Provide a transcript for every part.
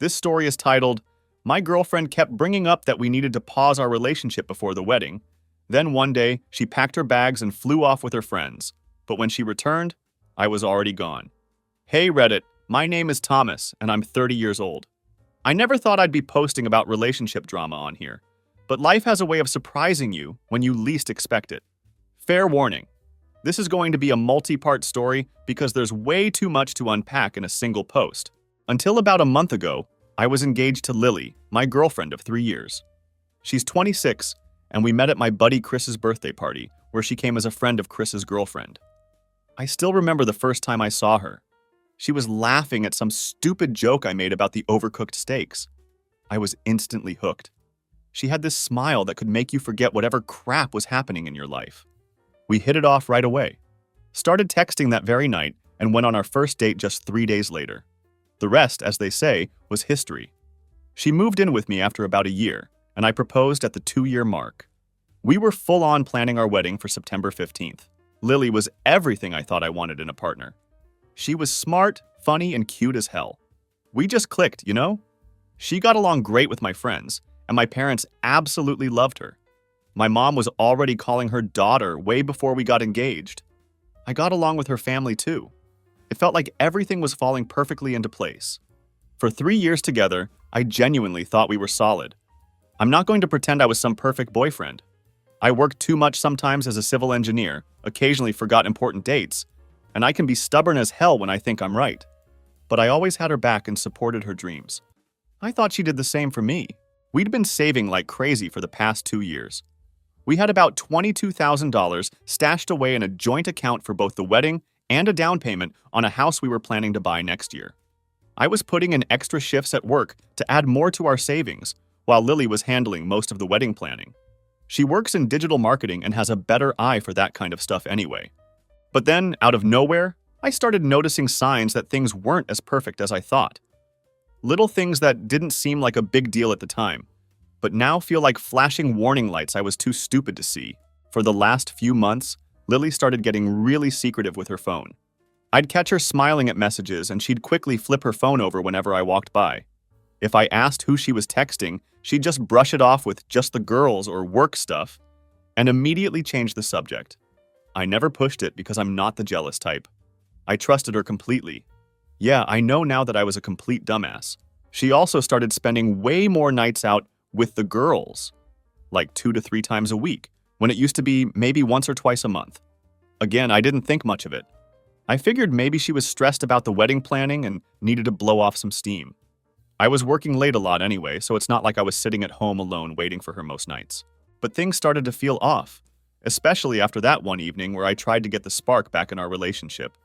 This story is titled, My Girlfriend Kept Bringing Up That We Needed to Pause Our Relationship Before the Wedding. Then one day, she packed her bags and flew off with her friends. But when she returned, I was already gone. Hey Reddit, my name is Thomas, and I'm 30 years old. I never thought I'd be posting about relationship drama on here, but life has a way of surprising you when you least expect it. Fair warning, this is going to be a multi-part story because there's way too much to unpack in a single post. Until about a month ago, I was engaged to Lily, my girlfriend of 3 years. She's 26, and we met at my buddy Chris's birthday party, where she came as a friend of Chris's girlfriend. I still remember the first time I saw her. She was laughing at some stupid joke I made about the overcooked steaks. I was instantly hooked. She had this smile that could make you forget whatever crap was happening in your life. We hit it off right away. Started texting that very night and went on our first date just 3 days later. The rest, as they say, was history. She moved in with me after about a year, and I proposed at the 2-year mark. We were full-on planning our wedding for September 15th. Lily was everything I thought I wanted in a partner. She was smart, funny, and cute as hell. We just clicked, you know? She got along great with my friends, and my parents absolutely loved her. My mom was already calling her daughter way before we got engaged. I got along with her family too. It felt like everything was falling perfectly into place. For 3 years together, I genuinely thought we were solid. I'm not going to pretend I was some perfect boyfriend. I worked too much sometimes as a civil engineer, occasionally forgot important dates, and I can be stubborn as hell when I think I'm right. But I always had her back and supported her dreams. I thought she did the same for me. We'd been saving like crazy for the past 2 years. We had about $22,000 stashed away in a joint account for both the wedding and a down payment on a house we were planning to buy next year. I was putting in extra shifts at work to add more to our savings, while Lily was handling most of the wedding planning. She works in digital marketing and has a better eye for that kind of stuff anyway. But then, out of nowhere, I started noticing signs that things weren't as perfect as I thought. Little things that didn't seem like a big deal at the time, but now feel like flashing warning lights I was too stupid to see. For the last few months, Lily started getting really secretive with her phone. I'd catch her smiling at messages and she'd quickly flip her phone over whenever I walked by. If I asked who she was texting, she'd just brush it off with just the girls or work stuff and immediately change the subject. I never pushed it because I'm not the jealous type. I trusted her completely. Yeah, I know now that I was a complete dumbass. She also started spending way more nights out with the girls, like 2 to 3 times a week, when it used to be maybe once or twice a month. Again, I didn't think much of it. I figured maybe she was stressed about the wedding planning and needed to blow off some steam. I was working late a lot anyway, so it's not like I was sitting at home alone waiting for her most nights. But things started to feel off, especially after that one evening where I tried to get the spark back in our relationship.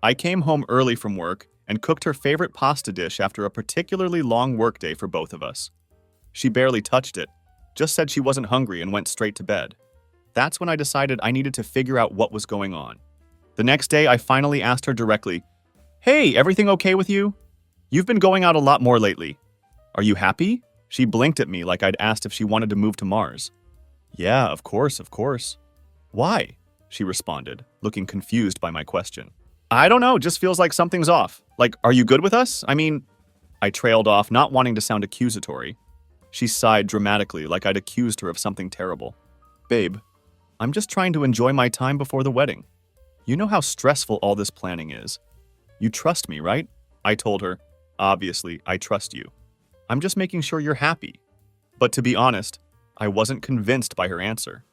I came home early from work and cooked her favorite pasta dish after a particularly long workday for both of us. She barely touched it, just said she wasn't hungry and went straight to bed. That's when I decided I needed to figure out what was going on. The next day, I finally asked her directly, "Hey, everything okay with you? You've been going out a lot more lately. Are you happy?" She blinked at me like I'd asked if she wanted to move to Mars. "Yeah, of course, of course." "Why?" she responded, looking confused by my question. "I don't know, just feels like something's off. Like, are you good with us? I mean..." I trailed off, not wanting to sound accusatory. She sighed dramatically like I'd accused her of something terrible. "Babe, I'm just trying to enjoy my time before the wedding. You know how stressful all this planning is. You trust me, right?" I told her, "Obviously, I trust you. I'm just making sure you're happy." But to be honest, I wasn't convinced by her answer.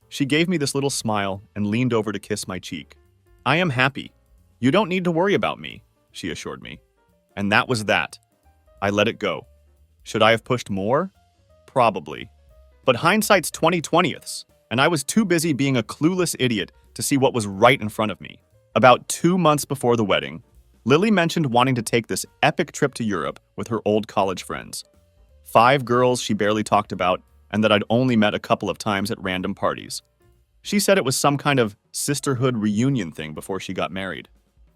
She gave me this little smile and leaned over to kiss my cheek. "I am happy. You don't need to worry about me," she assured me. And that was that. I let it go. Should I have pushed more? Probably. But hindsight's 20/20ths, and I was too busy being a clueless idiot to see what was right in front of me. About 2 months before the wedding, Lily mentioned wanting to take this epic trip to Europe with her old college friends. 5 girls she barely talked about, and that I'd only met a couple of times at random parties. She said it was some kind of sisterhood reunion thing before she got married.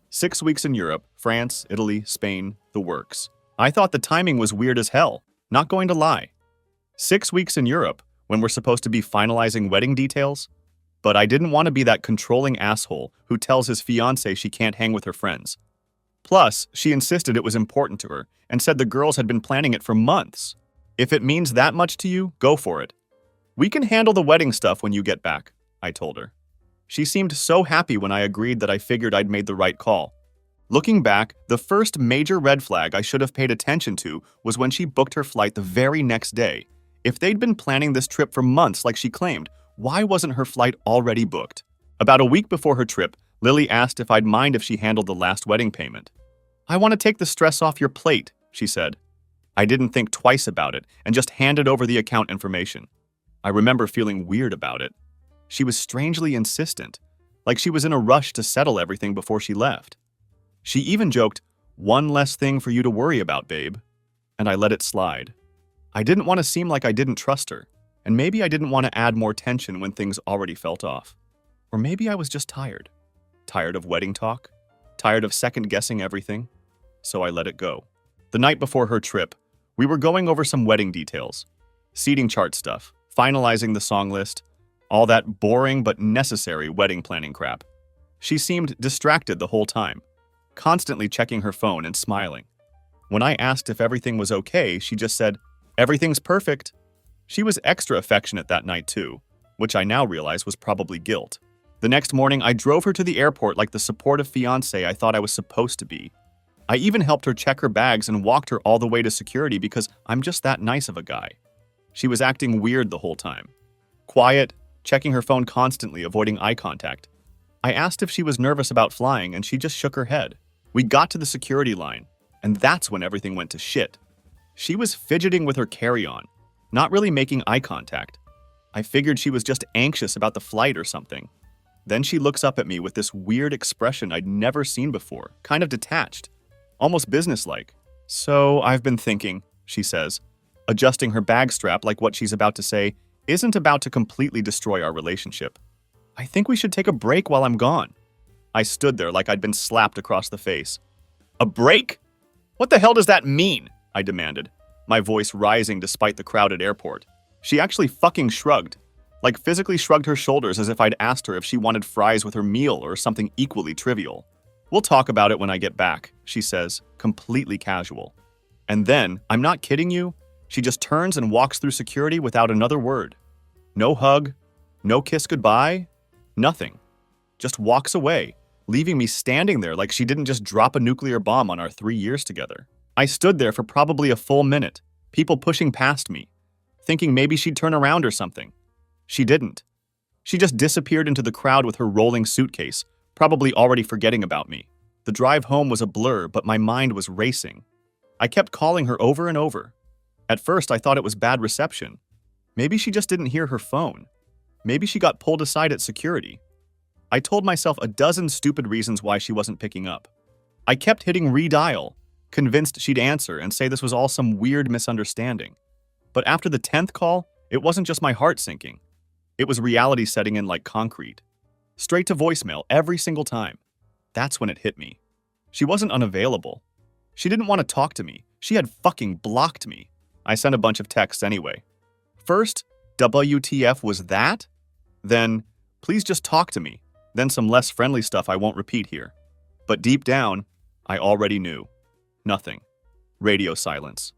6 weeks in Europe, France, Italy, Spain, the works. I thought the timing was weird as hell, not going to lie. 6 weeks in Europe, when we're supposed to be finalizing wedding details? But I didn't want to be that controlling asshole who tells his fiancée she can't hang with her friends. Plus, she insisted it was important to her and said the girls had been planning it for months. If it means that much to you, go for it. We can handle the wedding stuff when you get back, I told her. She seemed so happy when I agreed that I figured I'd made the right call. Looking back, the first major red flag I should have paid attention to was when she booked her flight the very next day. If they'd been planning this trip for months like she claimed, why wasn't her flight already booked? About a week before her trip, Lily asked if I'd mind if she handled the last wedding payment. I want to take the stress off your plate, she said. I didn't think twice about it and just handed over the account information. I remember feeling weird about it. She was strangely insistent, like she was in a rush to settle everything before she left. She even joked, "One less thing for you to worry about, babe." And I let it slide. I didn't want to seem like I didn't trust her, and maybe I didn't want to add more tension when things already felt off. Or maybe I was just tired. Tired of wedding talk, tired of second-guessing everything. So I let it go. The night before her trip, we were going over some wedding details, seating chart stuff, finalizing the song list, all that boring but necessary wedding planning crap. She seemed distracted the whole time, constantly checking her phone and smiling. When I asked if everything was okay, she just said, "Everything's perfect." She was extra affectionate that night too, which I now realize was probably guilt. The next morning, I drove her to the airport like the supportive fiancé I thought I was supposed to be. I even helped her check her bags and walked her all the way to security because I'm just that nice of a guy. She was acting weird the whole time. Quiet, checking her phone constantly, avoiding eye contact. I asked if she was nervous about flying, and she just shook her head. We got to the security line, and that's when everything went to shit. She was fidgeting with her carry-on, not really making eye contact. I figured she was just anxious about the flight or something. Then she looks up at me with this weird expression I'd never seen before, kind of detached, almost businesslike. "So, I've been thinking," she says, adjusting her bag strap like what she's about to say isn't about to completely destroy our relationship. "I think we should take a break while I'm gone." I stood there like I'd been slapped across the face. "A break? What the hell does that mean?" I demanded, my voice rising despite the crowded airport. She actually fucking shrugged, like physically shrugged her shoulders as if I'd asked her if she wanted fries with her meal or something equally trivial. "We'll talk about it when I get back," she says, completely casual. And then, I'm not kidding you, she just turns and walks through security without another word. No hug, no kiss goodbye, nothing. Just walks away, leaving me standing there like she didn't just drop a nuclear bomb on our 3 years together. I stood there for probably a full minute, people pushing past me, thinking maybe she'd turn around or something. She didn't. She just disappeared into the crowd with her rolling suitcase, probably already forgetting about me. The drive home was a blur, but my mind was racing. I kept calling her over and over. At first, I thought it was bad reception. Maybe she just didn't hear her phone. Maybe she got pulled aside at security. I told myself a dozen stupid reasons why she wasn't picking up. I kept hitting redial, convinced she'd answer and say this was all some weird misunderstanding. But after the 10th call, it wasn't just my heart sinking. It was reality setting in like concrete. Straight to voicemail every single time. That's when it hit me. She wasn't unavailable. She didn't want to talk to me. She had fucking blocked me. I sent a bunch of texts anyway. First, WTF was that? Then, please just talk to me. Then some less friendly stuff I won't repeat here. But deep down, I already knew. Nothing. Radio silence.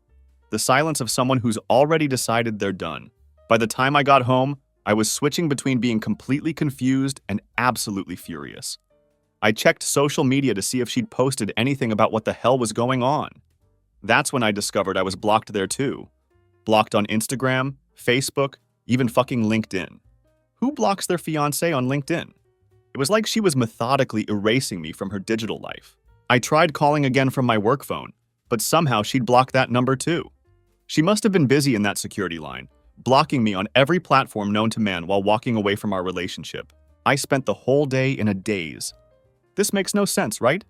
The silence of someone who's already decided they're done. By the time I got home, I was switching between being completely confused and absolutely furious. I checked social media to see if she'd posted anything about what the hell was going on. That's when I discovered I was blocked there too. Blocked on Instagram, Facebook, even fucking LinkedIn. Who blocks their fiancé on LinkedIn? It was like she was methodically erasing me from her digital life. I tried calling again from my work phone, but somehow she'd blocked that number too. She must have been busy in that security line, blocking me on every platform known to man while walking away from our relationship. I spent the whole day in a daze. This makes no sense, right?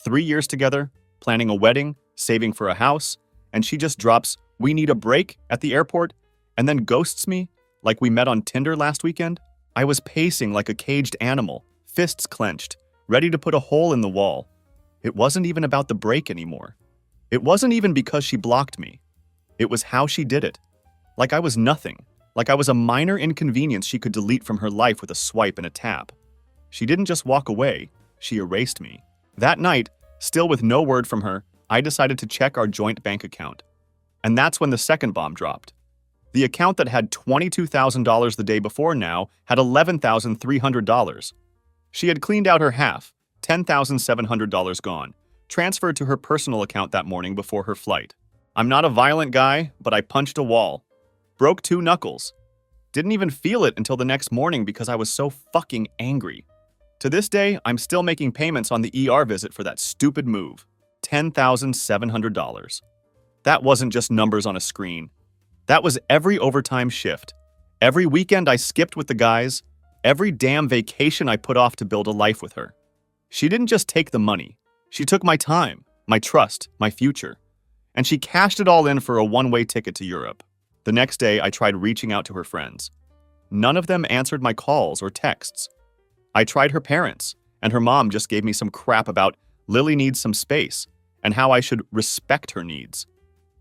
3 years together, planning a wedding, saving for a house, and she just drops, "We need a break," at the airport, and then ghosts me like we met on Tinder last weekend? I was pacing like a caged animal, fists clenched, ready to put a hole in the wall. It wasn't even about the break anymore. It wasn't even because she blocked me. It was how she did it. Like I was nothing. Like I was a minor inconvenience she could delete from her life with a swipe and a tap. She didn't just walk away, she erased me. That night, Still with no word from her, I decided to check our joint bank account. And that's when the second bomb dropped. The account that had $22,000 the day before now had $11,300. She had cleaned out her half, $10,700 gone, transferred to her personal account that morning before her flight. I'm not a violent guy, but I punched a wall. Broke 2 knuckles. Didn't even feel it until the next morning because I was so fucking angry. To this day, I'm still making payments on the ER visit for that stupid move. $10,700. That wasn't just numbers on a screen. That was every overtime shift. Every weekend I skipped with the guys. Every damn vacation I put off to build a life with her. She didn't just take the money. She took my time, my trust, my future. And she cashed it all in for a one-way ticket to Europe. The next day, I tried reaching out to her friends. None of them answered my calls or texts. I tried her parents, and her mom just gave me some crap about Lily needs some space and how I should respect her needs.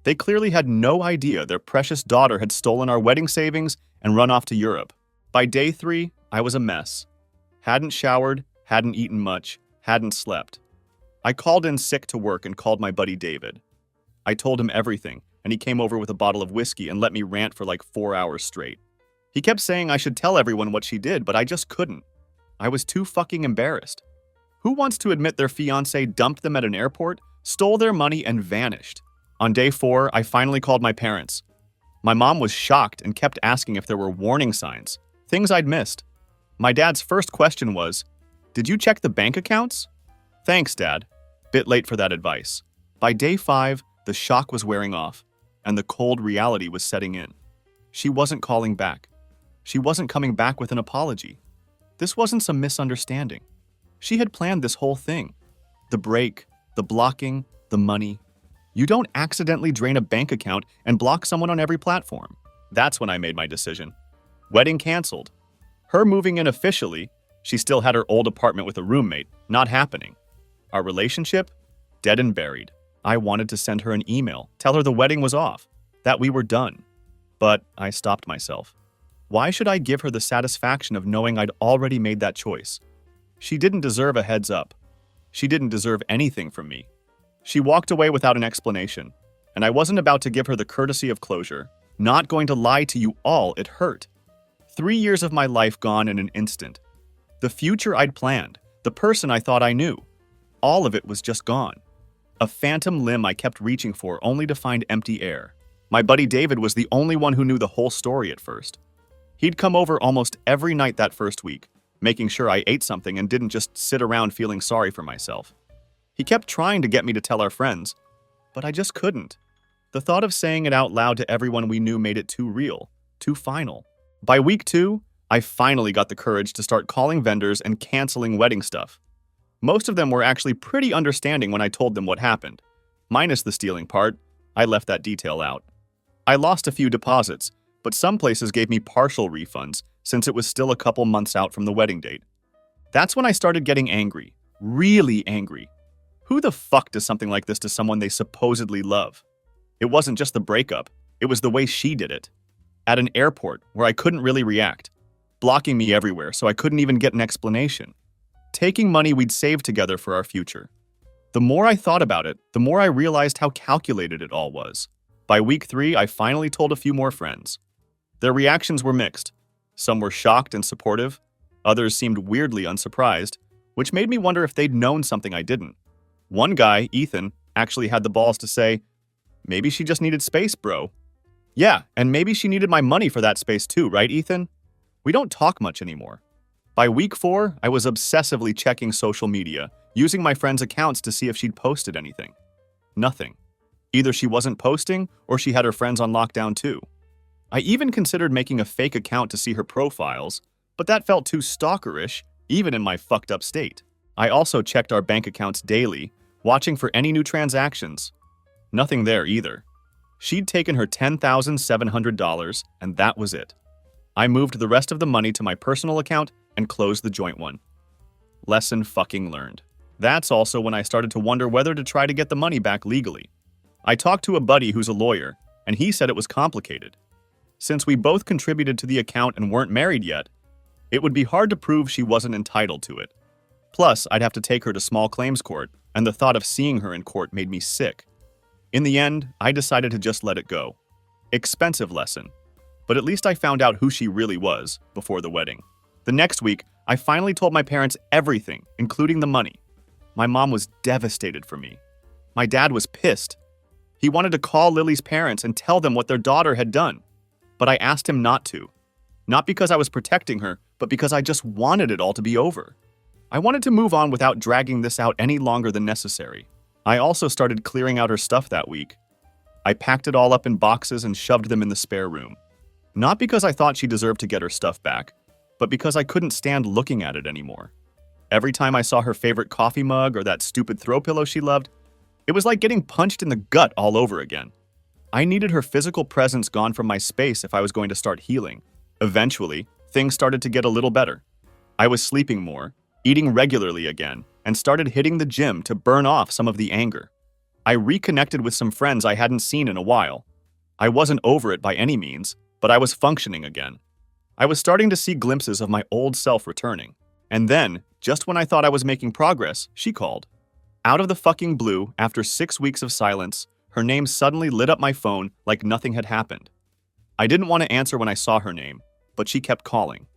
They clearly had no idea their precious daughter had stolen our wedding savings and run off to Europe. By day 3, I was a mess. Hadn't showered, hadn't eaten much, hadn't slept. I called in sick to work and called my buddy David. I told him everything, and he came over with a bottle of whiskey and let me rant for like 4 hours straight. He kept saying I should tell everyone what she did, but I just couldn't. I was too fucking embarrassed. Who wants to admit their fiancé dumped them at an airport, stole their money, and vanished? On day 4, I finally called my parents. My mom was shocked and kept asking if there were warning signs, things I'd missed. My dad's first question was, "Did you check the bank accounts?" Thanks, Dad. Bit late for that advice. By day 5, the shock was wearing off, and the cold reality was setting in. She wasn't calling back. She wasn't coming back with an apology. This wasn't some misunderstanding. She had planned this whole thing. The break, the blocking, the money. You don't accidentally drain a bank account and block someone on every platform. That's when I made my decision. Wedding canceled. Her moving in officially, she still had her old apartment with a roommate, not happening. Our relationship? Dead and buried. I wanted to send her an email, tell her the wedding was off, that we were done. But I stopped myself. Why should I give her the satisfaction of knowing I'd already made that choice? She didn't deserve a heads up. She didn't deserve anything from me. She walked away without an explanation, and I wasn't about to give her the courtesy of closure. Not going to lie to you all, it hurt. 3 years of my life gone in an instant. The future I'd planned, the person I thought I knew. All of it was just gone. A phantom limb I kept reaching for only to find empty air. My buddy David was the only one who knew the whole story at first. He'd come over almost every night that first week, making sure I ate something and didn't just sit around feeling sorry for myself. He kept trying to get me to tell our friends, but I just couldn't. The thought of saying it out loud to everyone we knew made it too real, too final. By week 2, I finally got the courage to start calling vendors and canceling wedding stuff. Most of them were actually pretty understanding when I told them what happened. Minus the stealing part, I left that detail out. I lost a few deposits, but some places gave me partial refunds since it was still a couple months out from the wedding date. That's when I started getting angry, really angry. Who the fuck does something like this to someone they supposedly love? It wasn't just the breakup, it was the way she did it. At an airport where I couldn't really react, blocking me everywhere so I couldn't even get an explanation. Taking money we'd saved together for our future. The more I thought about it, the more I realized how calculated it all was. By week 3, I finally told a few more friends. Their reactions were mixed. Some were shocked and supportive, others seemed weirdly unsurprised, which made me wonder if they'd known something I didn't. One guy, Ethan, actually had the balls to say, "Maybe she just needed space, bro." Yeah, and maybe she needed my money for that space too, right, Ethan? We don't talk much anymore. By week 4, I was obsessively checking social media, using my friends' accounts to see if she'd posted anything. Nothing. Either she wasn't posting, or she had her friends on lockdown too. I even considered making a fake account to see her profiles, but that felt too stalkerish, even in my fucked up state. I also checked our bank accounts daily, watching for any new transactions. Nothing there either. She'd taken her $10,700, and that was it. I moved the rest of the money to my personal account and closed the joint one. Lesson fucking learned. That's also when I started to wonder whether to try to get the money back legally. I talked to a buddy who's a lawyer, and he said it was complicated. Since we both contributed to the account and weren't married yet, it would be hard to prove she wasn't entitled to it. Plus, I'd have to take her to small claims court, and the thought of seeing her in court made me sick. In the end, I decided to just let it go. Expensive lesson. But at least I found out who she really was before the wedding. The next week, I finally told my parents everything, including the money. My mom was devastated for me. My dad was pissed. He wanted to call Lily's parents and tell them what their daughter had done. But I asked him not to. Not because I was protecting her, but because I just wanted it all to be over. I wanted to move on without dragging this out any longer than necessary. I also started clearing out her stuff that week. I packed it all up in boxes and shoved them in the spare room. Not because I thought she deserved to get her stuff back, but because I couldn't stand looking at it anymore. Every time I saw her favorite coffee mug or that stupid throw pillow she loved, it was like getting punched in the gut all over again. I needed her physical presence gone from my space if I was going to start healing. Eventually, things started to get a little better. I was sleeping more, eating regularly again, and started hitting the gym to burn off some of the anger. I reconnected with some friends I hadn't seen in a while. I wasn't over it by any means, but I was functioning again. I was starting to see glimpses of my old self returning. And then, just when I thought I was making progress, she called. Out of the fucking blue, after 6 weeks of silence, her name suddenly lit up my phone like nothing had happened. I didn't want to answer when I saw her name, but she kept calling.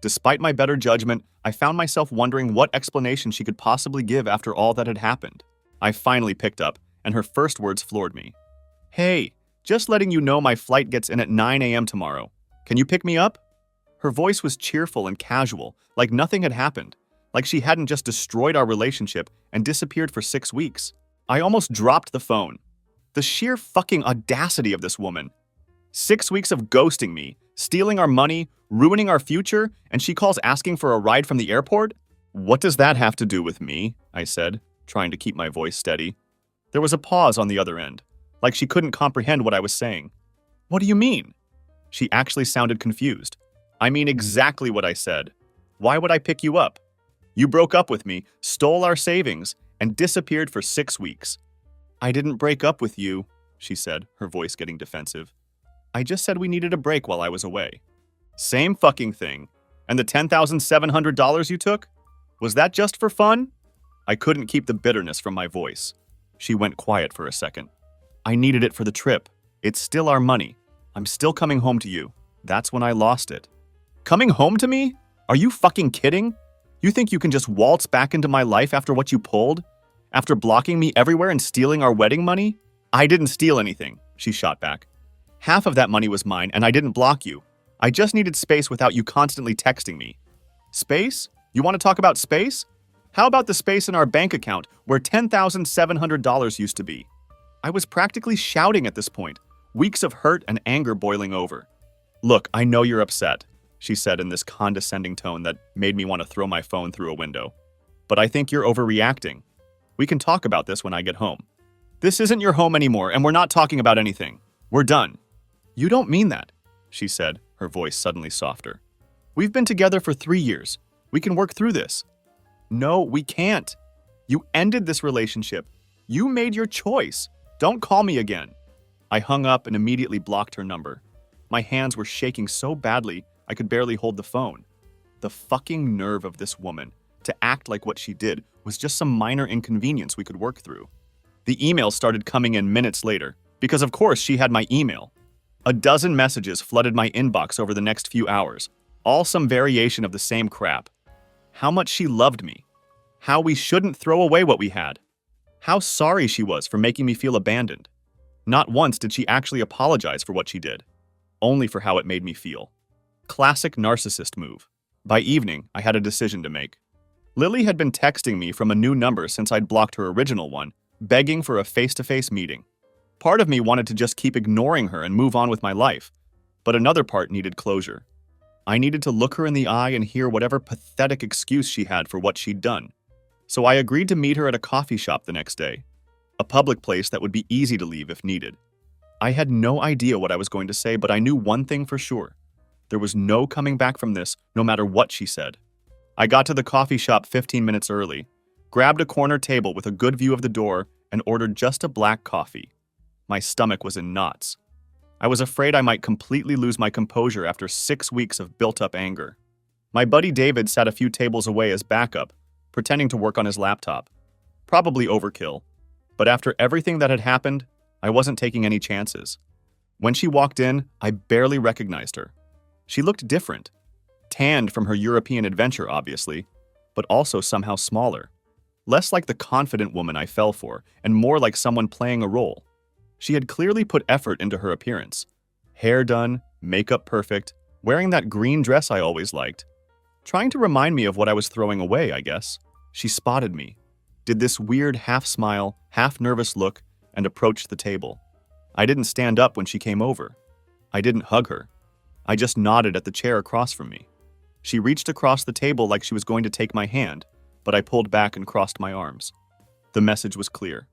Despite my better judgment, I found myself wondering what explanation she could possibly give after all that had happened. I finally picked up, and her first words floored me. "Hey, just letting you know my flight gets in at 9 a.m. tomorrow. Can you pick me up?" Her voice was cheerful and casual, like nothing had happened, like she hadn't just destroyed our relationship and disappeared for 6 weeks. I almost dropped the phone. The sheer fucking audacity of this woman. 6 weeks of ghosting me, stealing our money, ruining our future, and she calls asking for a ride from the airport? "What does that have to do with me?" I said, trying to keep my voice steady. There was a pause on the other end, like she couldn't comprehend what I was saying. "What do you mean?" She actually sounded confused. "I mean exactly what I said. Why would I pick you up? You broke up with me, stole our savings, and disappeared for 6 weeks. "I didn't break up with you," she said, her voice getting defensive. "I just said we needed a break while I was away." "Same fucking thing. And the $10,700 you took? Was that just for fun?" I couldn't keep the bitterness from my voice. She went quiet for a second. "I needed it for the trip. It's still our money. I'm still coming home to you. That's when I lost it." "Coming home to me? Are you fucking kidding? You think you can just waltz back into my life after what you pulled? After blocking me everywhere and stealing our wedding money?" "I didn't steal anything," she shot back. "Half of that money was mine, and I didn't block you. I just needed space without you constantly texting me." "Space? You want to talk about space? How about the space in our bank account where $10,700 used to be?" I was practically shouting at this point, weeks of hurt and anger boiling over. "Look, I know you're upset," she said in this condescending tone that made me want to throw my phone through a window. "But I think you're overreacting. We can talk about this when I get home." "This isn't your home anymore, and we're not talking about anything. We're done." "You don't mean that," she said, her voice suddenly softer. "We've been together for 3 years. We can work through this." "No, we can't. You ended this relationship. You made your choice. Don't call me again." I hung up and immediately blocked her number. My hands were shaking so badly I could barely hold the phone. The fucking nerve of this woman to act like what she did was just some minor inconvenience we could work through. The emails started coming in minutes later, because of course she had my email. A dozen messages flooded my inbox over the next few hours, all some variation of the same crap. How much she loved me. How we shouldn't throw away what we had. How sorry she was for making me feel abandoned. Not once did she actually apologize for what she did, only for how it made me feel. Classic narcissist move. By evening, I had a decision to make. Lily had been texting me from a new number since I'd blocked her original one, begging for a face-to-face meeting. Part of me wanted to just keep ignoring her and move on with my life, but another part needed closure. I needed to look her in the eye and hear whatever pathetic excuse she had for what she'd done. So I agreed to meet her at a coffee shop the next day, a public place that would be easy to leave if needed. I had no idea what I was going to say, but I knew one thing for sure. There was no coming back from this, no matter what she said. I got to the coffee shop 15 minutes early, grabbed a corner table with a good view of the door, and ordered just a black coffee. My stomach was in knots. I was afraid I might completely lose my composure after 6 weeks of built-up anger. My buddy David sat a few tables away as backup, pretending to work on his laptop. Probably overkill. But after everything that had happened, I wasn't taking any chances. When she walked in, I barely recognized her. She looked different. Tanned from her European adventure, obviously, but also somehow smaller. Less like the confident woman I fell for, and more like someone playing a role. She had clearly put effort into her appearance. Hair done, makeup perfect, wearing that green dress I always liked. Trying to remind me of what I was throwing away, I guess. She spotted me, did this weird half-smile, half-nervous look, and approached the table. I didn't stand up when she came over. I didn't hug her. I just nodded at the chair across from me. She reached across the table like she was going to take my hand, but I pulled back and crossed my arms. The message was clear.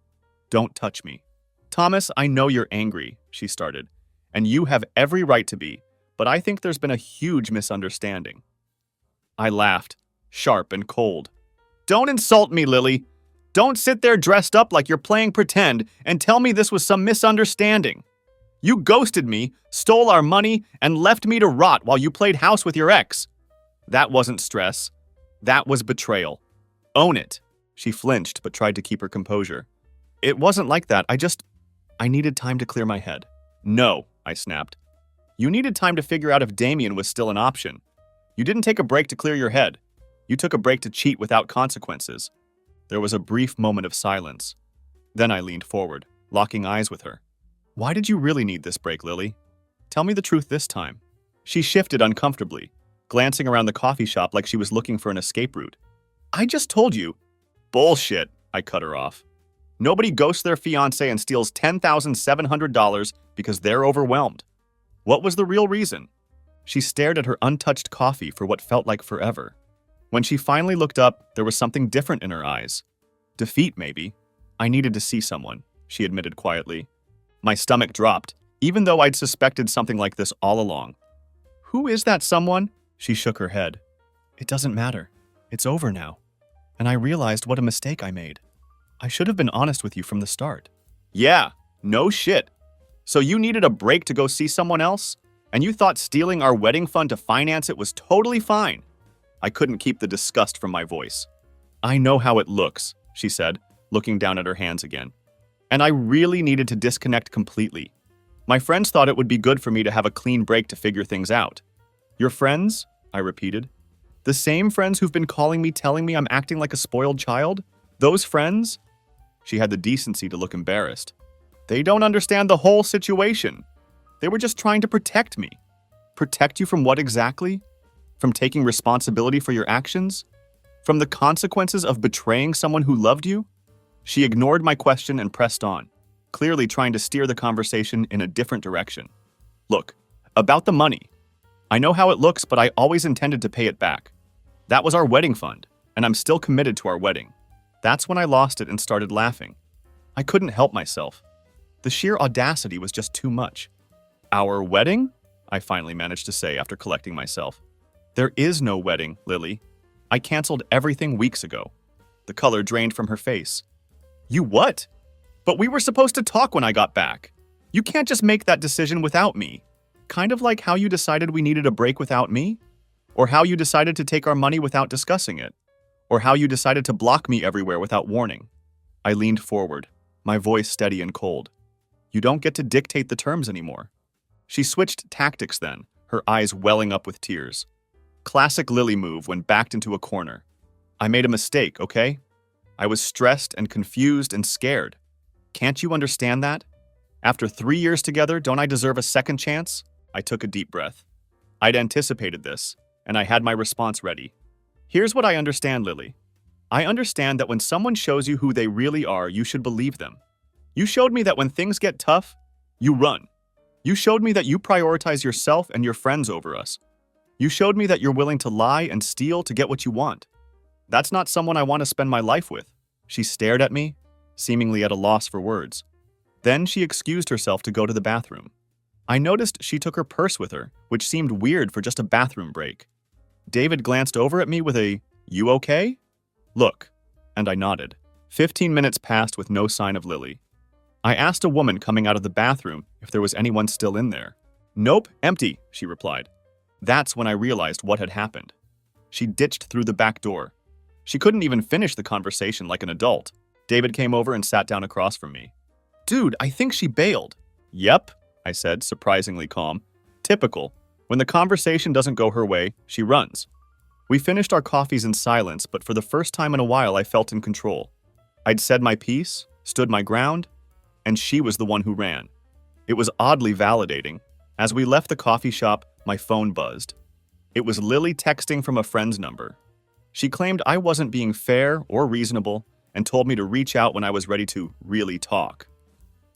Don't touch me. Thomas, I know you're angry, she started, and you have every right to be, but I think there's been a huge misunderstanding. I laughed, sharp and cold. Don't insult me, Lily. Don't sit there dressed up like you're playing pretend and tell me this was some misunderstanding. You ghosted me, stole our money, and left me to rot while you played house with your ex. That wasn't stress. That was betrayal. Own it. She flinched but tried to keep her composure. It wasn't like that. I needed time to clear my head. No, I snapped. You needed time to figure out if Damien was still an option. You didn't take a break to clear your head. You took a break to cheat without consequences. There was a brief moment of silence. Then I leaned forward, locking eyes with her. Why did you really need this break, Lily? Tell me the truth this time. She shifted uncomfortably, glancing around the coffee shop like she was looking for an escape route. I just told you. Bullshit, I cut her off. Nobody ghosts their fiancé and steals $10,700 because they're overwhelmed. What was the real reason? She stared at her untouched coffee for what felt like forever. When she finally looked up, there was something different in her eyes. Defeat, maybe. I needed to see someone, she admitted quietly. My stomach dropped, even though I'd suspected something like this all along. Who is that someone? She shook her head. It doesn't matter. It's over now. And I realized what a mistake I made. I should have been honest with you from the start. Yeah, no shit. So you needed a break to go see someone else? And you thought stealing our wedding fund to finance it was totally fine? I couldn't keep the disgust from my voice. I know how it looks, she said, looking down at her hands again. And I really needed to disconnect completely. My friends thought it would be good for me to have a clean break to figure things out. Your friends? I repeated. The same friends who've been calling me telling me I'm acting like a spoiled child? Those friends? She had the decency to look embarrassed. They don't understand the whole situation. They were just trying to protect me. Protect you from what exactly? From taking responsibility for your actions? From the consequences of betraying someone who loved you? She ignored my question and pressed on, clearly trying to steer the conversation in a different direction. Look, about the money. I know how it looks, but I always intended to pay it back. That was our wedding fund, and I'm still committed to our wedding. That's when I lost it and started laughing. I couldn't help myself. The sheer audacity was just too much. Our wedding? I finally managed to say after collecting myself. There is no wedding, Lily. I canceled everything weeks ago. The color drained from her face. You what? But we were supposed to talk when I got back. You can't just make that decision without me. Kind of like how you decided we needed a break without me? Or how you decided to take our money without discussing it? Or how you decided to block me everywhere without warning? I leaned forward, my voice steady and cold. You don't get to dictate the terms anymore. She switched tactics then, her eyes welling up with tears. Classic Lily move when backed into a corner. I made a mistake, okay? I was stressed and confused and scared. Can't you understand that? After 3 years together, don't I deserve a second chance? I took a deep breath. I'd anticipated this, and I had my response ready. Here's what I understand, Lily. I understand that when someone shows you who they really are, you should believe them. You showed me that when things get tough, you run. You showed me that you prioritize yourself and your friends over us. You showed me that you're willing to lie and steal to get what you want. That's not someone I want to spend my life with. She stared at me, seemingly at a loss for words. Then she excused herself to go to the bathroom. I noticed she took her purse with her, which seemed weird for just a bathroom break. David glanced over at me with a, "You okay?" Look, and I nodded. 15 minutes passed with no sign of Lily. I asked a woman coming out of the bathroom if there was anyone still in there. "Nope, empty," she replied. That's when I realized what had happened. She ditched through the back door. She couldn't even finish the conversation like an adult. David came over and sat down across from me. Dude, I think she bailed. Yep, I said, surprisingly calm. Typical. When the conversation doesn't go her way, she runs. We finished our coffees in silence, but for the first time in a while I felt in control. I'd said my piece, stood my ground, and she was the one who ran. It was oddly validating. As we left the coffee shop, my phone buzzed. It was Lily texting from a friend's number. She claimed I wasn't being fair or reasonable and told me to reach out when I was ready to really talk.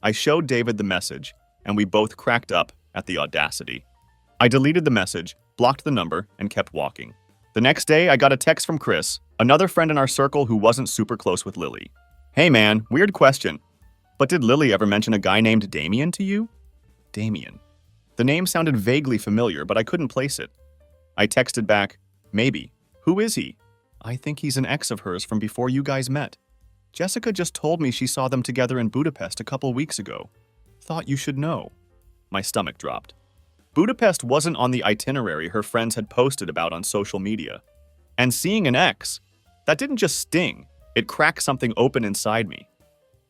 I showed David the message, and we both cracked up at the audacity. I deleted the message, blocked the number, and kept walking. The next day, I got a text from Chris, another friend in our circle who wasn't super close with Lily. Hey man, weird question, but did Lily ever mention a guy named Damien to you? Damien. The name sounded vaguely familiar, but I couldn't place it. I texted back, maybe. Who is he? I think he's an ex of hers from before you guys met. Jessica just told me she saw them together in Budapest a couple weeks ago. Thought you should know. My stomach dropped. Budapest wasn't on the itinerary her friends had posted about on social media. And seeing an ex, that didn't just sting, it cracked something open inside me.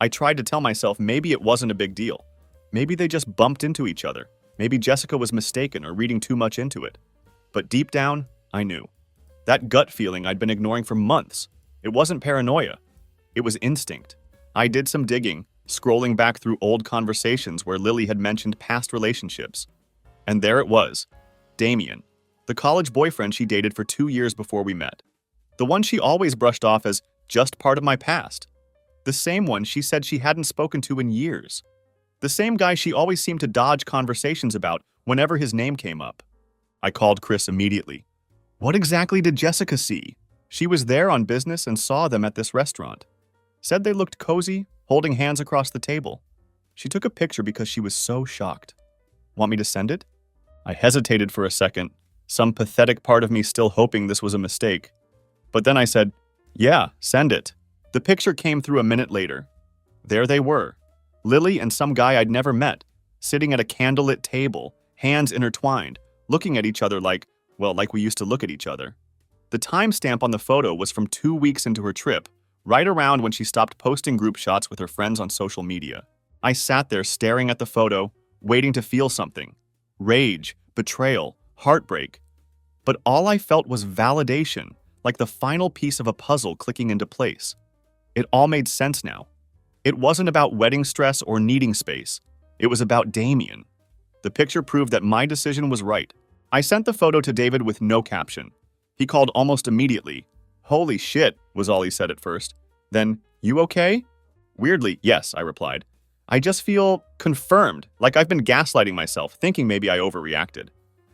I tried to tell myself maybe it wasn't a big deal. Maybe they just bumped into each other. Maybe Jessica was mistaken or reading too much into it. But deep down, I knew. That gut feeling I'd been ignoring for months. It wasn't paranoia. It was instinct. I did some digging, scrolling back through old conversations where Lily had mentioned past relationships. And there it was, Damien, the college boyfriend she dated for 2 years before we met. The one she always brushed off as just part of my past. The same one she said she hadn't spoken to in years. The same guy she always seemed to dodge conversations about whenever his name came up. I called Chris immediately. What exactly did Jessica see? She was there on business and saw them at this restaurant. Said they looked cozy, holding hands across the table. She took a picture because she was so shocked. Want me to send it? I hesitated for a second, some pathetic part of me still hoping this was a mistake. But then I said, yeah, send it. The picture came through a minute later. There they were, Lily and some guy I'd never met, sitting at a candlelit table, hands intertwined, looking at each other like we used to look at each other. The timestamp on the photo was from 2 weeks into her trip, right around when she stopped posting group shots with her friends on social media. I sat there staring at the photo, waiting to feel something. Rage, betrayal, heartbreak. But all I felt was validation, like the final piece of a puzzle clicking into place. It all made sense now. It wasn't about wedding stress or needing space. It was about Damien. The picture proved that my decision was right. I sent the photo to David with no caption. He called almost immediately. Holy shit, was all he said at first. Then, you okay? Weirdly, yes, I replied. I just feel confirmed, like I've been gaslighting myself, thinking maybe I overreacted.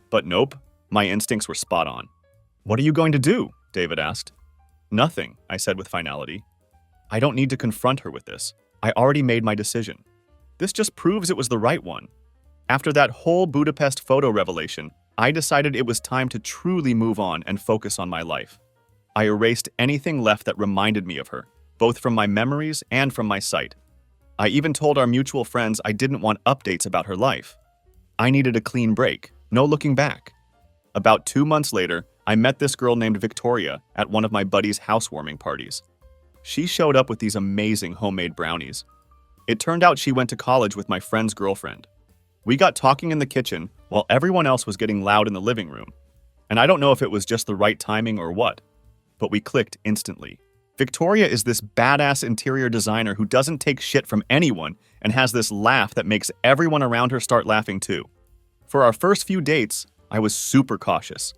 But nope, my instincts were spot on. What are you going to do? David asked. Nothing, I said with finality. I don't need to confront her with this. I already made my decision. This just proves it was the right one. After that whole Budapest photo revelation, I decided it was time to truly move on and focus on my life. I erased anything left that reminded me of her, both from my memories and from my sight. I even told our mutual friends I didn't want updates about her life. I needed a clean break, no looking back. About 2 months later, I met this girl named Victoria at one of my buddy's housewarming parties. She showed up with these amazing homemade brownies. It turned out she went to college with my friend's girlfriend. We got talking in the kitchen while everyone else was getting loud in the living room. And I don't know if it was just the right timing or what, but we clicked instantly. Victoria is this badass interior designer who doesn't take shit from anyone and has this laugh that makes everyone around her start laughing too. For our first few dates, I was super cautious.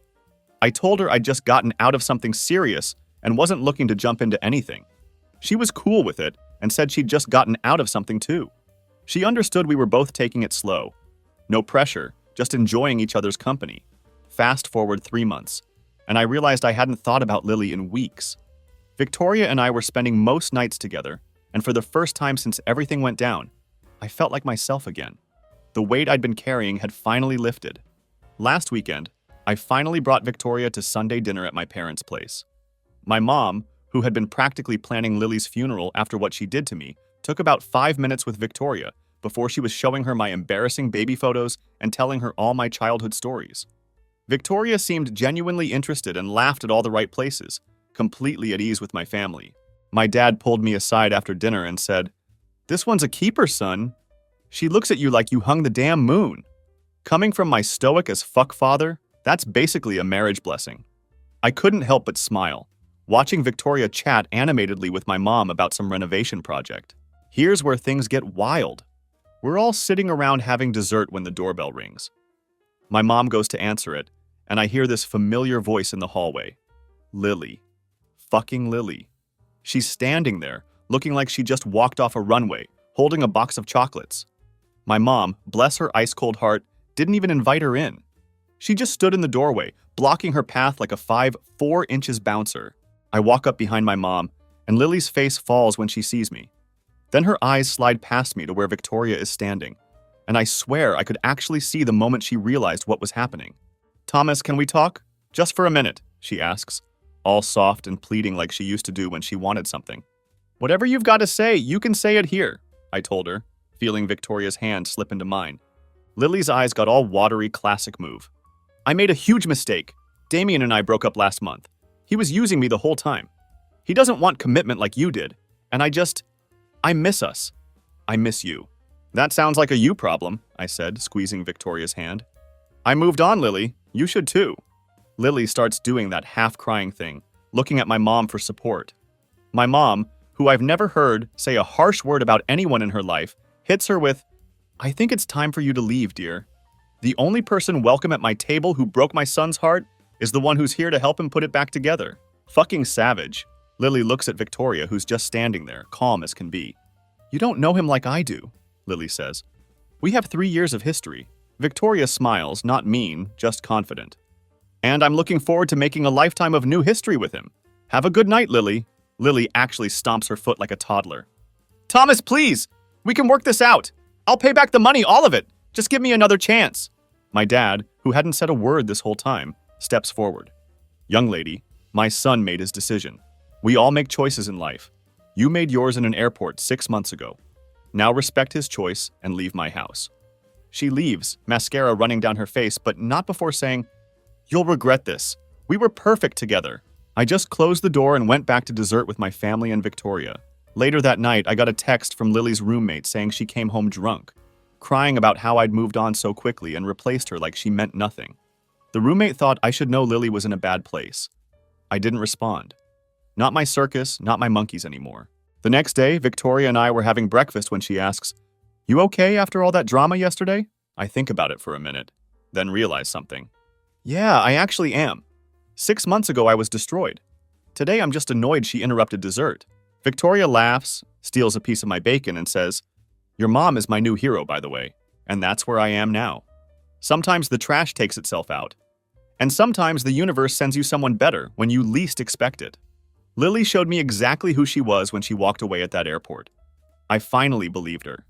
I told her I'd just gotten out of something serious and wasn't looking to jump into anything. She was cool with it and said she'd just gotten out of something too. She understood we were both taking it slow. No pressure, just enjoying each other's company. Fast forward 3 months, and I realized I hadn't thought about Lily in weeks. Victoria and I were spending most nights together, and for the first time since everything went down, I felt like myself again. The weight I'd been carrying had finally lifted. Last weekend, I finally brought Victoria to Sunday dinner at my parents' place. My mom, who had been practically planning Lily's funeral after what she did to me, took about 5 minutes with Victoria before she was showing her my embarrassing baby photos and telling her all my childhood stories. Victoria seemed genuinely interested and laughed at all the right places, completely at ease with my family. My dad pulled me aside after dinner and said, "This one's a keeper, son. She looks at you like you hung the damn moon." Coming from my stoic as fuck father, that's basically a marriage blessing. I couldn't help but smile, watching Victoria chat animatedly with my mom about some renovation project. Here's where things get wild. We're all sitting around having dessert when the doorbell rings. My mom goes to answer it, and I hear this familiar voice in the hallway. Lily. Fucking Lily. She's standing there, looking like she just walked off a runway, holding a box of chocolates. My mom, bless her ice-cold heart, didn't even invite her in. She just stood in the doorway, blocking her path like a 4 inches bouncer. I walk up behind my mom, and Lily's face falls when she sees me. Then her eyes slide past me to where Victoria is standing, and I swear I could actually see the moment she realized what was happening. "Thomas, can we talk? Just for a minute," she asks, all soft and pleading like she used to do when she wanted something. "Whatever you've got to say, you can say it here," I told her, feeling Victoria's hand slip into mine. Lily's eyes got all watery, classic move. "I made a huge mistake. Damien and I broke up last month. He was using me the whole time. He doesn't want commitment like you did, and I miss us. I miss you." "That sounds like a you problem," I said, squeezing Victoria's hand. "I moved on, Lily. You should too." Lily starts doing that half-crying thing, looking at my mom for support. My mom, who I've never heard say a harsh word about anyone in her life, hits her with, "I think it's time for you to leave, dear. The only person welcome at my table who broke my son's heart is the one who's here to help him put it back together." Fucking savage. Lily looks at Victoria, who's just standing there, calm as can be. "You don't know him like I do," Lily says. "We have 3 years of history." Victoria smiles, not mean, just confident. "And I'm looking forward to making a lifetime of new history with him. Have a good night, Lily." Lily actually stomps her foot like a toddler. "Thomas, please! We can work this out. I'll pay back the money, all of it. Just give me another chance." My dad, who hadn't said a word this whole time, steps forward. "Young lady, my son made his decision. We all make choices in life. You made yours in an airport 6 months ago. Now respect his choice and leave my house." She leaves, mascara running down her face, but not before saying, "You'll regret this. We were perfect together." I just closed the door and went back to dessert with my family and Victoria. Later that night, I got a text from Lily's roommate saying she came home drunk, crying about how I'd moved on so quickly and replaced her like she meant nothing. The roommate thought I should know Lily was in a bad place. I didn't respond. Not my circus, not my monkeys anymore. The next day, Victoria and I were having breakfast when she asks, "You okay after all that drama yesterday?" I think about it for a minute, then realize something. "Yeah, I actually am. 6 months ago I was destroyed. Today I'm just annoyed she interrupted dessert." Victoria laughs, steals a piece of my bacon, and says, "Your mom is my new hero, by the way, and that's where I am now. Sometimes the trash takes itself out, and sometimes the universe sends you someone better when you least expect it." Lily showed me exactly who she was when she walked away at that airport. I finally believed her.